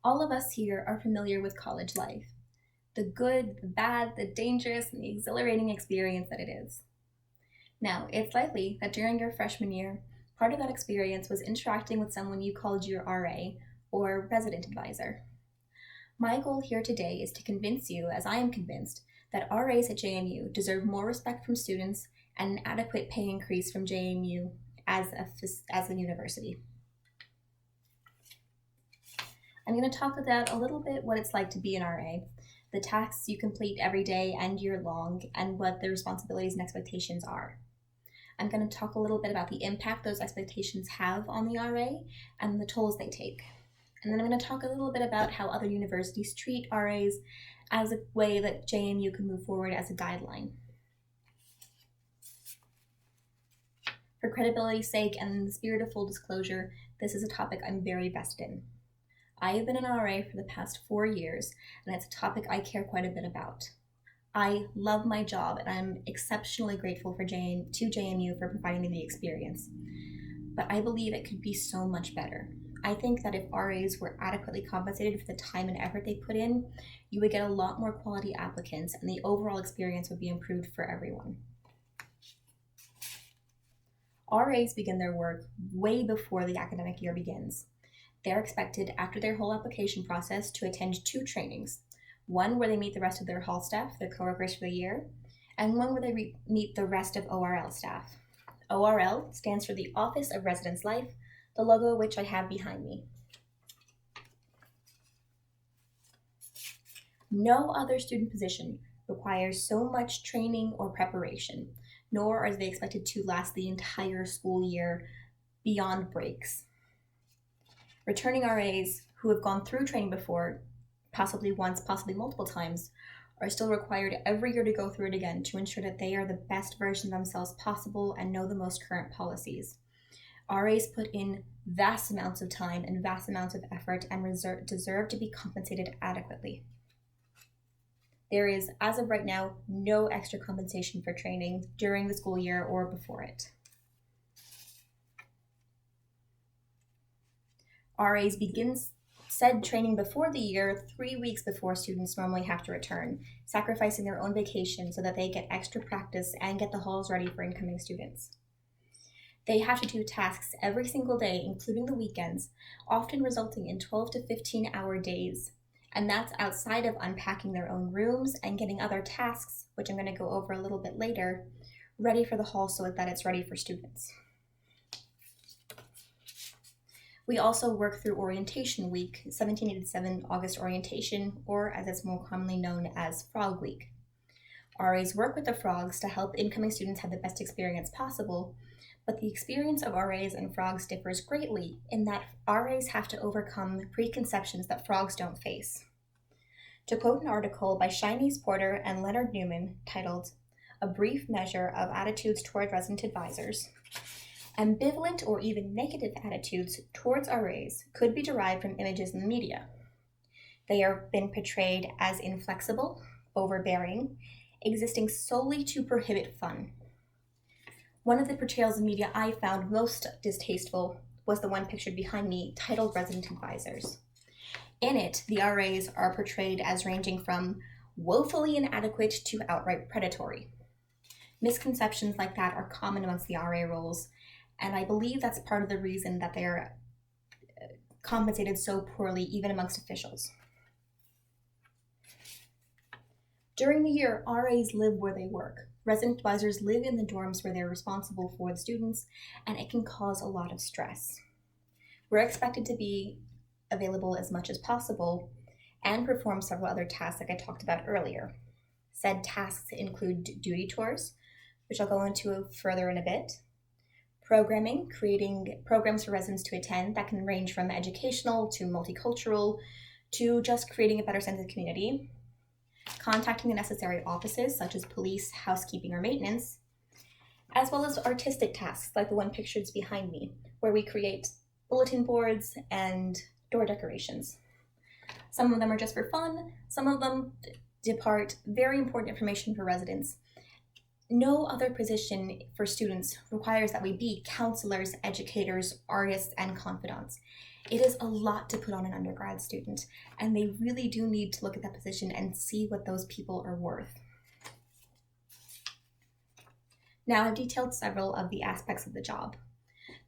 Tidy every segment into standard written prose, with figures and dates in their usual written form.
All of us here are familiar with college life, the good, the bad, the dangerous, and the exhilarating experience that it is. Now, it's likely that during your freshman year, part of that experience was interacting with someone you called your RA or resident advisor. My goal here today is to convince you, as I am convinced, that RAs at JMU deserve more respect from students and an adequate pay increase from JMU as a university. I'm going to talk about a little bit what it's like to be an RA, the tasks you complete every day and year long, and what the responsibilities and expectations are. I'm going to talk a little bit about the impact those expectations have on the RA and the tolls they take. And then I'm going to talk a little bit about how other universities treat RAs as a way that JMU can move forward as a guideline. For credibility's sake and in the spirit of full disclosure, this is a topic I'm very vested in. I have been an RA for the past 4 years, and it's a topic I care quite a bit about. I love my job, and I'm exceptionally grateful to JMU for providing me the experience. But I believe it could be so much better. I think that if RAs were adequately compensated for the time and effort they put in, you would get a lot more quality applicants, and the overall experience would be improved for everyone. RAs begin their work way before the academic year begins. They're expected, after their whole application process, to attend 2 trainings. One where they meet the rest of their hall staff, their coworkers for the year, and one where they meet the rest of ORL staff. ORL stands for the Office of Residence Life, the logo of which I have behind me. No other student position requires so much training or preparation, nor are they expected to last the entire school year beyond breaks. Returning RAs who have gone through training before, possibly once, possibly multiple times, are still required every year to go through it again to ensure that they are the best version of themselves possible and know the most current policies. RAs put in vast amounts of time and vast amounts of effort and deserve to be compensated adequately. There is, as of right now, no extra compensation for training during the school year or before it. RAs begin said training before the year 3 weeks before students normally have to return, sacrificing their own vacation so that they get extra practice and get the halls ready for incoming students. They have to do tasks every single day, including the weekends, often resulting in 12 to 15-hour days. And that's outside of unpacking their own rooms and getting other tasks, which I'm going to go over a little bit later, ready for the hall so that it's ready for students. We also work through Orientation Week, 1787 August Orientation, or as it's more commonly known as Frog Week. RAs work with the frogs to help incoming students have the best experience possible, but the experience of RAs and frogs differs greatly in that RAs have to overcome preconceptions that frogs don't face. To quote an article by Shinice Porter and Leonard Newman titled, "A Brief Measure of Attitudes Toward Resident Advisors," ambivalent or even negative attitudes towards RAs could be derived from images in the media. They have been portrayed as inflexible, overbearing, existing solely to prohibit fun. One of the portrayals in media I found most distasteful was the one pictured behind me, titled Resident Advisors. In it, the RAs are portrayed as ranging from woefully inadequate to outright predatory. Misconceptions like that are common amongst the RA roles, and I believe that's part of the reason that they are compensated so poorly even amongst officials. During the year, RAs live where they work. Resident advisors live in the dorms where they're responsible for the students, and it can cause a lot of stress. We're expected to be available as much as possible and perform several other tasks like I talked about earlier. Said tasks include duty tours, which I'll go into further in a bit, programming, creating programs for residents to attend that can range from educational to multicultural to just creating a better sense of community, contacting the necessary offices such as police, housekeeping, or maintenance, as well as artistic tasks like the one pictured behind me, where we create bulletin boards and door decorations. Some of them are just for fun, some of them depart very important information for residents. No other position for students requires that we be counselors, educators, artists, and confidants. It is a lot to put on an undergrad student, and they really do need to look at that position and see what those people are worth. Now, I've detailed several of the aspects of the job: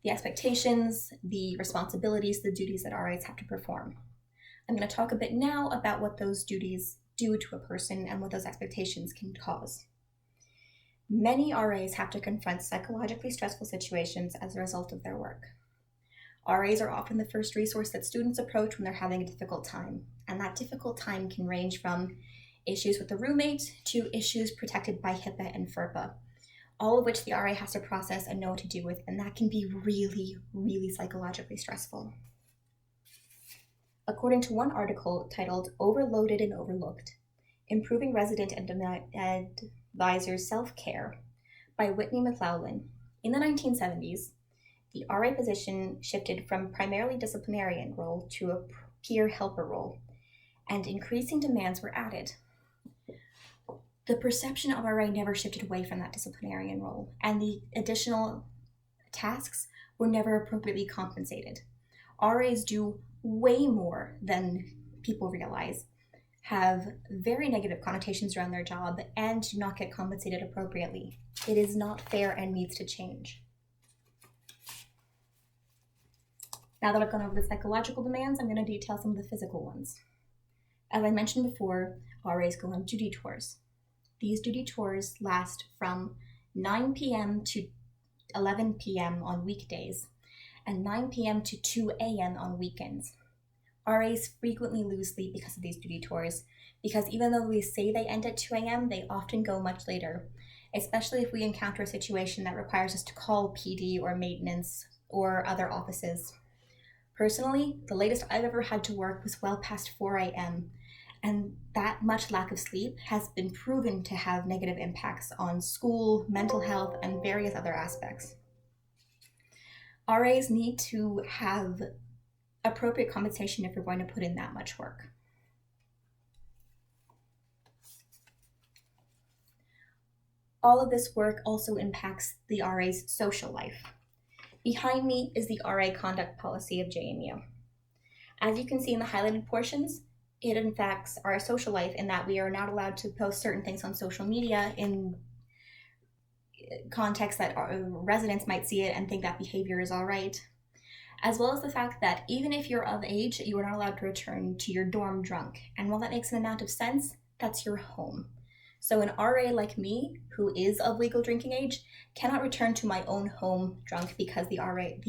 the expectations, the responsibilities, the duties that RAs have to perform. I'm going to talk a bit now about what those duties do to a person and what those expectations can cause. Many RAs have to confront psychologically stressful situations as a result of their work. RAs are often the first resource that students approach when they're having a difficult time, and that difficult time can range from issues with a roommate to issues protected by HIPAA and FERPA, all of which the RA has to process and know what to do with, and that can be really, really psychologically stressful. According to one article titled "Overloaded and Overlooked: Improving Resident and Advisors' Self-Care" by Whitney McLaughlin, in the 1970s, the RA position shifted from primarily disciplinarian role to a peer helper role, and increasing demands were added. The perception of RA never shifted away from that disciplinarian role, and the additional tasks were never appropriately compensated. RAs do way more than people realize, have very negative connotations around their job, and do not get compensated appropriately. It is not fair and needs to change. Now that I've gone over the psychological demands, I'm going to detail some of the physical ones. As I mentioned before, RAs go on duty tours. These duty tours last from 9 p.m. to 11 p.m. on weekdays and 9 p.m. to 2 a.m. on weekends. RAs frequently lose sleep because of these duty tours, because even though we say they end at 2 a.m., they often go much later, especially if we encounter a situation that requires us to call PD or maintenance or other offices. Personally, the latest I've ever had to work was well past 4 a.m., and that much lack of sleep has been proven to have negative impacts on school, mental health, and various other aspects. RAs need to have appropriate compensation if we're going to put in that much work. All of this work also impacts the RA's social life. Behind me is the RA conduct policy of JMU. As you can see in the highlighted portions, it impacts our social life in that we are not allowed to post certain things on social media in context that our residents might see it and think that behavior is all right, as well as the fact that even if you're of age, you are not allowed to return to your dorm drunk. And while that makes an amount of sense, that's your home. So an RA like me, who is of legal drinking age, cannot return to my own home drunk because the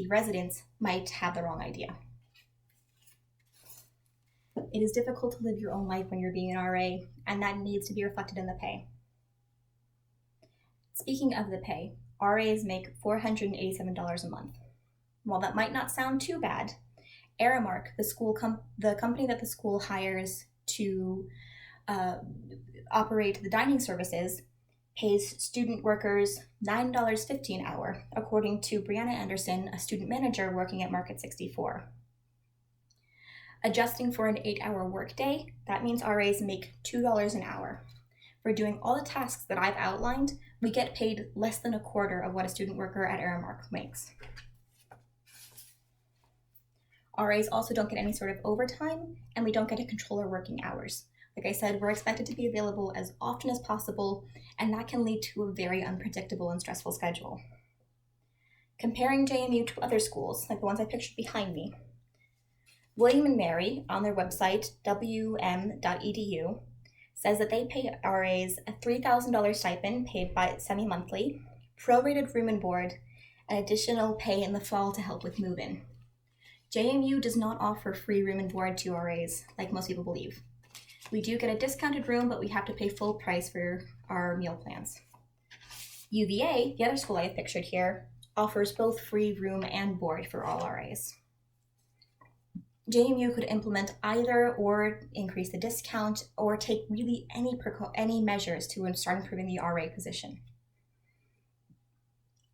residents might have the wrong idea. It is difficult to live your own life when you're being an RA, and that needs to be reflected in the pay. Speaking of the pay, RAs make $487 a month. While that might not sound too bad, Aramark, the company that the school hires to operate the dining services, pays student workers $9.50 an hour, according to Brianna Anderson, a student manager working at Market 64. Adjusting for an 8-hour workday, that means RAs make $2 an hour. For doing all the tasks that I've outlined, we get paid less than a quarter of what a student worker at Aramark makes. RAs also don't get any sort of overtime, and we don't get to control our working hours. Like I said, we're expected to be available as often as possible, and that can lead to a very unpredictable and stressful schedule. Comparing JMU to other schools, like the ones I pictured behind me, William and Mary, on their website, wm.edu, says that they pay RAs a $3,000 stipend paid by semi-monthly, prorated room and board, and additional pay in the fall to help with move-in. JMU does not offer free room and board to RAs, like most people believe. We do get a discounted room, but we have to pay full price for our meal plans. UVA, the other school I have pictured here, offers both free room and board for all RAs. JMU could implement either or increase the discount or take really any measures to start improving the RA position.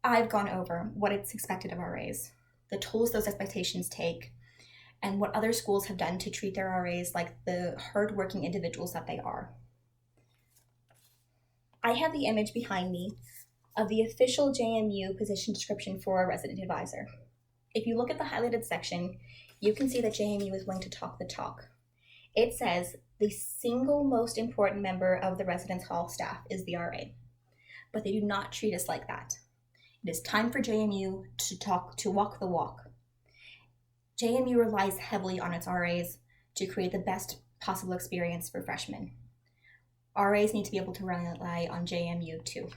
I've gone over what it's expected of RAs, the tolls those expectations take, and what other schools have done to treat their RAs like the hardworking individuals that they are. I have the image behind me of the official JMU position description for a resident advisor. If you look at the highlighted section, you can see that JMU is willing to talk the talk. It says the single most important member of the residence hall staff is the RA, but they do not treat us like that. It is time for JMU to walk the walk. JMU relies heavily on its RAs to create the best possible experience for freshmen. RAs need to be able to rely on JMU too.